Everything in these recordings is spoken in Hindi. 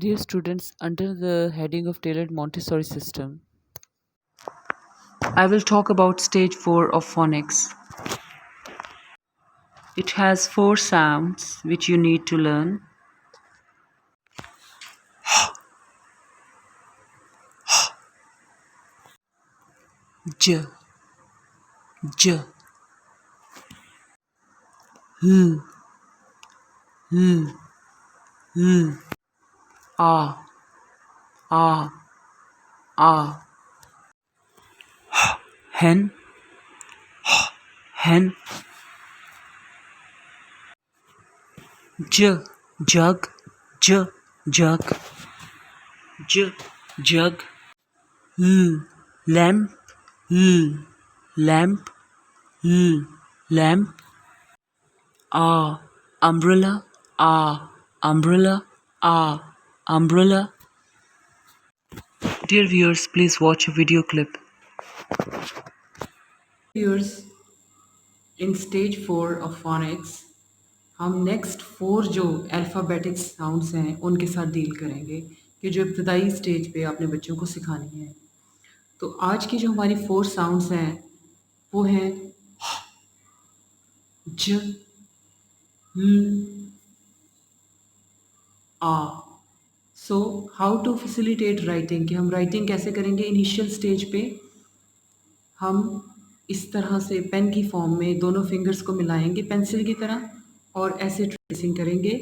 Dear students, under the heading of Tailored Montessori System, I will talk about stage 4 of phonics. It has 4 sounds which you need to learn. J, J, L, L, L, A, A, A, hen, hen, J, jug, J, jug, J, jug, L, lamp, L, lamp, L, lamp, A, umbrella, A, umbrella, A, umbrella. Dear viewers, please watch a video clip. Viewers, in stage 4 of phonics, हम नेक्स्ट 4 जो अल्फ़ाबेटिक साउंड्स हैं उनके साथ डील करेंगे कि जो इब्तदाई स्टेज पे आपने बच्चों को सिखानी है। तो आज की जो हमारी 4 साउंड्स हैं वो हैं ज, ल, आ। So how to facilitate writing, कि हम राइटिंग कैसे करेंगे इनिशियल स्टेज पे। हम इस तरह से पेन की फॉर्म में दोनों फिंगर्स को मिलाएंगे पेंसिल की तरह और ऐसे ट्रेसिंग करेंगे।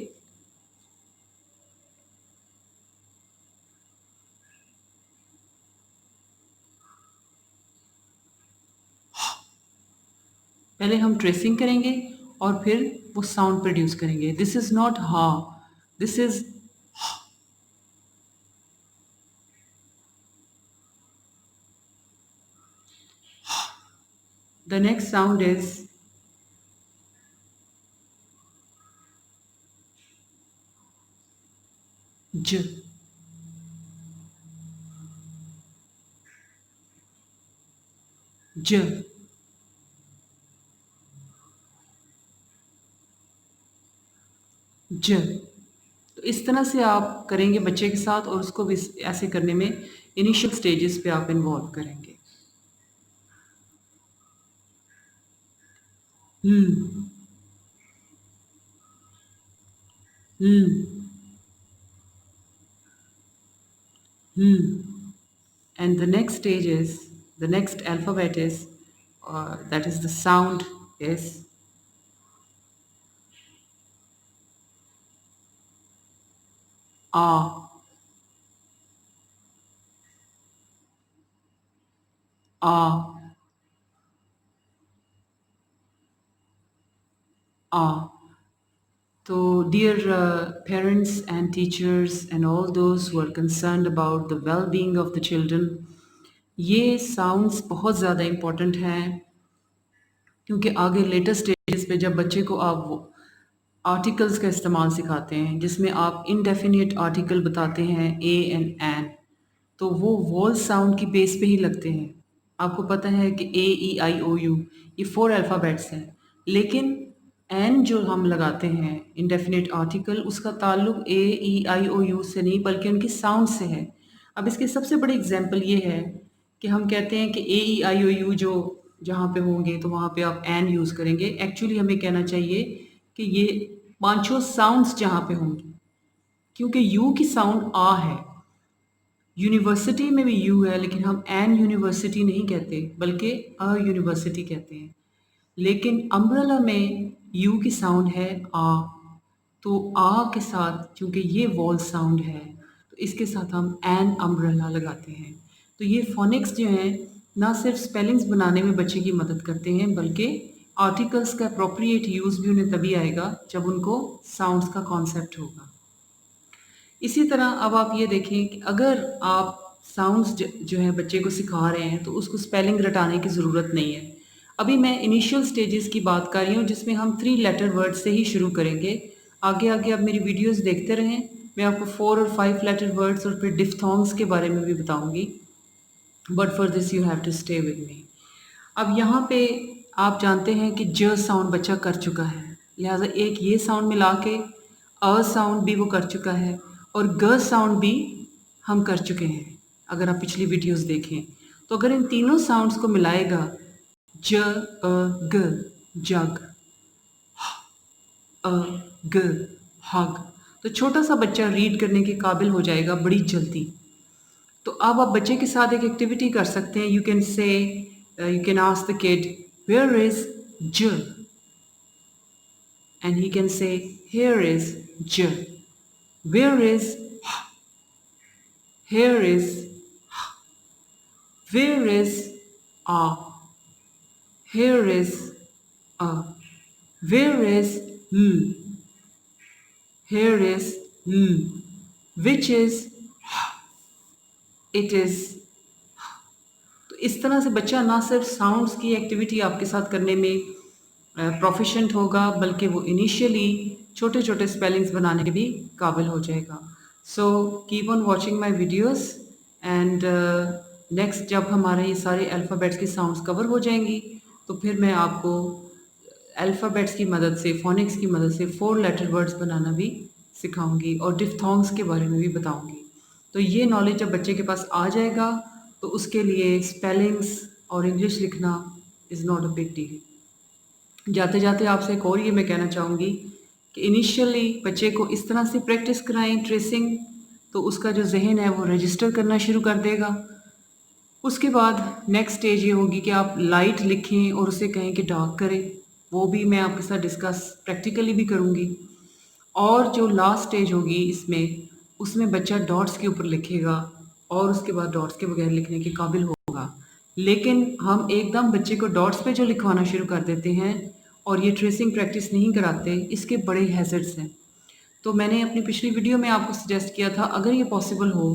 पहले हम ट्रेसिंग करेंगे और फिर वो साउंड प्रोड्यूस करेंगे। दिस इज़ नॉट हा, this is the next sound is j, j, ज। तो इस तरह से आप करेंगे बच्चे के साथ और उसको भी ऐसे करने में इनिशियल स्टेजेस पे आप इन्वॉल्व करेंगे। ल, ल, ल। And the next stage is, the next alphabet is, that is the sound is A, A, A. So dear parents and teachers and all those who are concerned about the well-being of the children, ये साउंड्स बहुत ज़्यादा इम्पॉर्टेंट हैं क्योंकि आगे लेटर स्टेजेस पे जब बच्चे को आप वो आर्टिकल्स का इस्तेमाल सिखाते हैं जिसमें आप इनडेफिनिट आर्टिकल बताते हैं ए एंड एन, तो वो वॉल साउंड की बेस पे ही लगते हैं। आपको पता है कि ए ई आई ओ यू ये 4 अल्फ़ाबेट्स हैं, लेकिन एन जो हम लगाते हैं इनडेफिनिट आर्टिकल उसका ताल्लुक ए ई आई ओ यू से नहीं बल्कि उनकी साउंड से है। अब इसके सबसे बड़ी एग्जांपल ये है कि हम कहते हैं कि ए ई आई ओ यू जो जहाँ पे होंगे तो वहाँ पे आप एन यूज़ करेंगे। एक्चुअली हमें कहना चाहिए कि ये पांचों साउंड्स जहाँ पे होंगी, क्योंकि यू की साउंड आ है। यूनिवर्सिटी में भी यू है लेकिन हम एन यूनिवर्सिटी नहीं कहते बल्कि अ यूनिवर्सिटी कहते हैं। लेकिन अम्ब्रेला में यू की साउंड है आ, तो आ के साथ चूँकि ये वॉल साउंड है तो इसके साथ हम एन अम्ब्रेला लगाते हैं। तो ये फोनिक्स जो हैं ना सिर्फ स्पेलिंग्स बनाने में बच्चे की मदद करते हैं बल्कि आर्टिकल्स का अप्रोप्रिएट यूज़ भी उन्हें तभी आएगा जब उनको साउंड्स का कॉन्सेप्ट होगा। इसी तरह अब आप ये देखें कि अगर आप साउंड्स जो है बच्चे को सिखा रहे हैं तो उसको स्पेलिंग रटाने की ज़रूरत नहीं है। अभी मैं इनिशियल स्टेजेस की बात कर रही हूँ जिसमें हम 3 लेटर वर्ड से ही शुरू करेंगे। आगे आगे आप मेरी वीडियोस देखते रहें, मैं आपको 4 और 5 लेटर वर्ड्स और फिर डिफ्थोंग्स के बारे में भी बताऊँगी, but for this you have to stay with me. अब यहाँ पे आप जानते हैं कि ज साउंड बच्चा कर चुका है, लिहाजा एक ये साउंड मिला के अ साउंड भी वो कर चुका है और ग साउंड भी हम कर चुके हैं अगर आप पिछली वीडियोस देखें। तो अगर इन तीनों साउंड्स को मिलाएगा, ज अ ग, जग, अ ग, हग, तो छोटा सा बच्चा रीड करने के काबिल हो जाएगा बड़ी जल्दी। तो अब आप बच्चे के साथ एक एक्टिविटी कर सकते हैं। You can say, you can ask the kid, where is ज, and he can say, here is j, where is, here is, where is a, here is a, where is l, here is l, which is, it is। तो इस तरह से बच्चा ना सिर्फ साउंड्स की एक्टिविटी आपके साथ करने में प्रोफिशेंट होगा, बल्कि वो इनिशियली छोटे छोटे स्पेलिंग्स बनाने के भी काबिल हो जाएगा। सो keep on watching my videos, and next जब हमारे ये सारे अल्फ़ाबेट्स की साउंड्स कवर हो जाएंगी तो फिर मैं आपको अल्फ़ाबेट्स की मदद से, फोनिक्स की मदद से 4 लेटर वर्ड्स बनाना भी सिखाऊंगी और डिफ्थोंग्स के बारे में भी बताऊंगी। तो ये नॉलेज जब बच्चे के पास आ जाएगा तो उसके लिए स्पेलिंग्स और इंग्लिश लिखना is not a big deal. जाते जाते आपसे एक और ये मैं कहना चाहूँगी कि इनिशियली बच्चे को इस तरह से प्रैक्टिस कराएं ट्रेसिंग, तो उसका जो जहन है वो रजिस्टर करना शुरू कर देगा। उसके बाद नेक्स्ट स्टेज ये होगी कि आप लाइट लिखें और उसे कहें कि डार्क करें, वो भी मैं आपके साथ डिस्कस प्रैक्टिकली भी करूँगी। और जो लास्ट स्टेज होगी इसमें, उसमें बच्चा डॉट्स के ऊपर लिखेगा और उसके बाद डॉट्स के बगैर लिखने के काबिल होगा। लेकिन हम एकदम बच्चे को डॉट्स पे जो लिखवाना शुरू कर देते हैं और ये ट्रेसिंग प्रैक्टिस नहीं कराते, इसके बड़े हैज़र्ड्स हैं। तो मैंने अपनी पिछली वीडियो में आपको सजेस्ट किया था, अगर ये पॉसिबल हो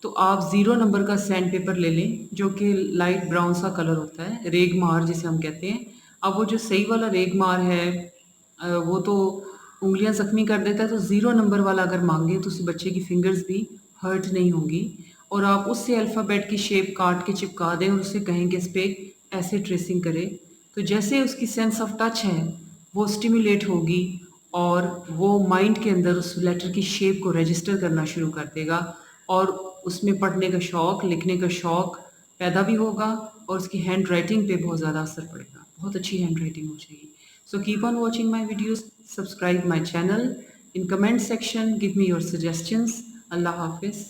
तो आप 0 नंबर का सैंड पेपर ले लें, जो कि लाइट ब्राउन सा कलर होता है, रेगमार जिसे हम कहते हैं। अब वो जो सही वाला रेगमार है वो तो उंगलियां ज़ख्मी कर देता है, तो 0 नंबर वाला अगर मांगे तो उस बच्चे की फिंगर्स भी हर्ट नहीं होंगी, और आप उससे अल्फ़ाबेट की शेप काट के चिपका दें और उससे कहें कि इस पर ऐसे ट्रेसिंग करें, तो जैसे उसकी सेंस ऑफ टच है वो स्टिमुलेट होगी और वो माइंड के अंदर उस लेटर की शेप को रजिस्टर करना शुरू कर देगा और उसमें पढ़ने का शौक़, लिखने का शौक़ पैदा भी होगा और उसकी हैंड राइटिंग पे बहुत ज़्यादा असर पड़ेगा, बहुत अच्छी हैंड राइटिंग हो जाएगी। So keep on watching my videos, subscribe my channel, in comment section give me your suggestions. अल्लाह हाफिज़।